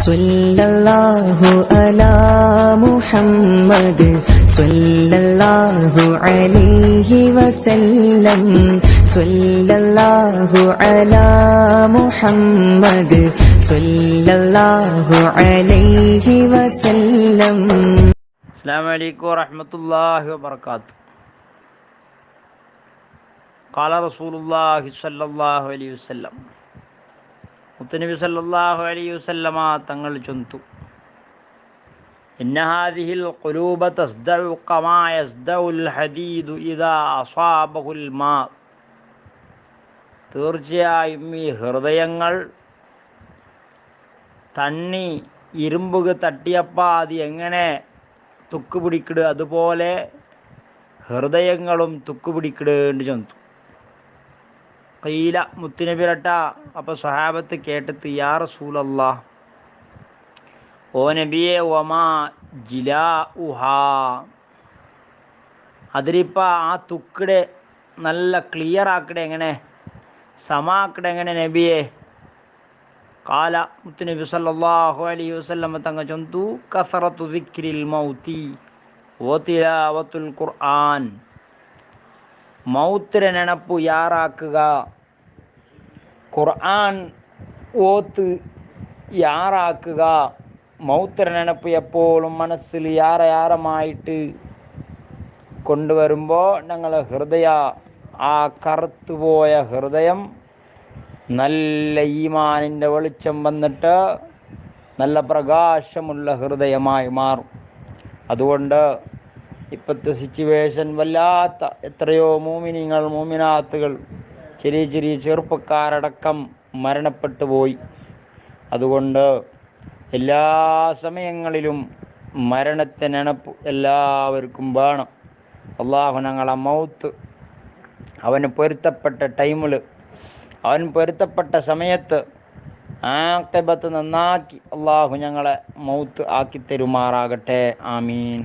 സ്വല്ലല്ലാഹു അലാ മുഹമ്മദ് സ്വല്ലല്ലാഹു അലൈഹി വസല്ലം സ്വല്ലല്ലാഹു അലാ മുഹമ്മദ് സ്വല്ലല്ലാഹു അലൈഹി വസല്ലം. അസ്സലാമു അലൈക്കും വറഹ്മത്തുള്ളാഹി വബറകാതുഹു. ഖാല റസൂലുള്ളാഹി സ്വല്ലല്ലാഹു അലൈഹി വസല്ലം, മുത്തുനബി സല്ലല്ലാഹു അലൈഹി വസല്ലമ തങ്ങൾ ചൊന്തു, ഇന്ന ഹാദിഹിൽ ഖുലൂബ തസ്ദഉ കമാ യസ്ദഉൽ ഹദീദു ഇദാ അസാബഹുൽ മാ. തീർച്ചയായും ഈ ഹൃദയങ്ങൾ തണ്ണി ഇരുമ്പുക തട്ടിയപ്പോൾ അത് എങ്ങനെ തുക്കുപിടിക്കിട് അതുപോലെ ഹൃദയങ്ങളും തുക്കുപിടിക്കിടേണ്ടി ചെന്നു. കയ്യില മുത്തുനബിരട്ട. അപ്പോൾ സ്വഹാബത്ത് കേട്ടിട്ട്, യാ റസൂലല്ലാഹ്, ഓ നബിയെ, വമാ ജിലാ ഉഹാ, അതിലിപ്പോൾ ആ തുക്കിടെ നല്ല ക്ലിയർ ആക്കടെ എങ്ങനെ, സമാക്കടെ എങ്ങനെ നബിയെ? കാല മുത്തുനബി സല്ലല്ലാഹു അലൈഹി വസല്ലം തങ്ങൾ ചൊന്തു, കസറത്തു ദിക്രിൽ മൗതി വതിലാവത്തുൽ ഖുർആൻ. മൗത്തിനെ നെനപ്പു യാറാക്കുക, ഖുർആൻ ഓത്ത് യാറാക്കുക. മൗത്തിനെ നെനപ്പ് എപ്പോഴും മനസ്സിൽ യാറമായിട്ട് കൊണ്ടുവരുമ്പോൾ ഞങ്ങളെ ഹൃദയ, ആ കറുത്തുപോയ ഹൃദയം നല്ല ഈമാനിൻ്റെ വെളിച്ചം വന്നിട്ട് നല്ല പ്രകാശമുള്ള ഹൃദയമായി മാറും. അതുകൊണ്ട് ഇപ്പോഴത്തെ സിറ്റുവേഷൻ വല്ലാത്ത, എത്രയോ മോമിനിങ്ങൾ മോമിനാത്തുകൾ ചെറിയ ചെറിയ ചെറുപ്പക്കാരടക്കം മരണപ്പെട്ടു പോയി. അതുകൊണ്ട് എല്ലാ സമയങ്ങളിലും മരണത്തെ നെനപ്പ് എല്ലാവർക്കും വേണം. അള്ളാഹു ഞങ്ങളെ മൗത്ത് അവന് പൊരുത്തപ്പെട്ട ടൈമിൽ, അവൻ പൊരുത്തപ്പെട്ട സമയത്ത് ആഖിബത്ത് നന്നാക്കി അള്ളാഹു ഞങ്ങളെ മൗത്ത് ആക്കി തരുമാറാകട്ടെ. ആമീൻ.